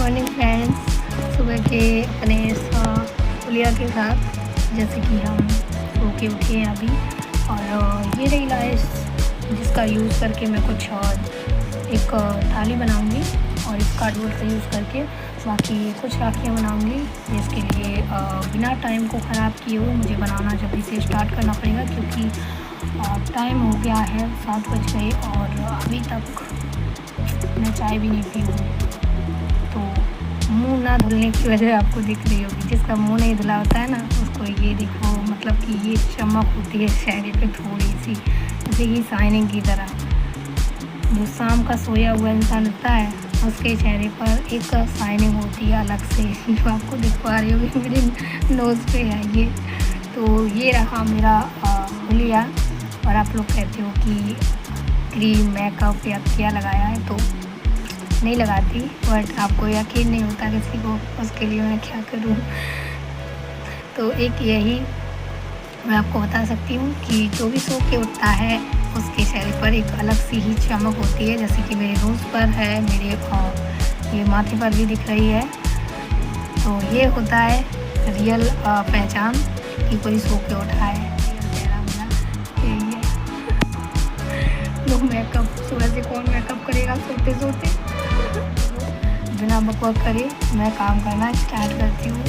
Morning friends. सुबह के अपने पुलिया के साथ जैसे कि हम सो के उठे हैं अभी, और ये रही लाइस जिसका यूज़ करके मैं कुछ एक थाली बनाऊंगी और इस कार्डबोर्ड का यूज़ करके बाकी कुछ राखियाँ बनाऊंगी, जिसके लिए बिना टाइम को ख़राब किए हुए मुझे बनाना जल्दी से स्टार्ट करना पड़ेगा, क्योंकि टाइम हो गया है 7 बज गए और अभी तक मैं चाय भी नहीं पी हूँ। तो मुंह ना धुलने की वजह आपको दिख रही होगी, जिसका मुंह नहीं धुला होता है ना उसको ये देखो, मतलब कि ये चमक होती है चेहरे पे थोड़ी सी, जैसे कि शाइनिंग की तरह। जो शाम का सोया हुआ इंसान होता है उसके चेहरे पर एक शाइनिंग होती है अलग से, जो आपको दिख पा रही होगी मेरे नोज़ पे है ये। तो ये रहा मेरा हुलिया। और आप लोग कहते हो कि क्रीम मेकअप या क्या लगाया है, तो नहीं लगाती, बट आपको यकीन नहीं होता किसी को, उसके लिए मैं क्या करूँ। तो एक यही मैं आपको बता सकती हूँ कि जो भी सो के उठता है उसके चेहरे पर एक अलग सी ही चमक होती है, जैसे कि मेरे नोज़ पर है, मेरे ये माथे पर भी दिख रही है। तो ये होता है रियल पहचान कि कोई सो के उठा है। यही है। लोग मेकअप सुबह से कौन मेकअप करेगा सोते सोते। बिना बकवास करे मैं काम करना स्टार्ट करती हूँ।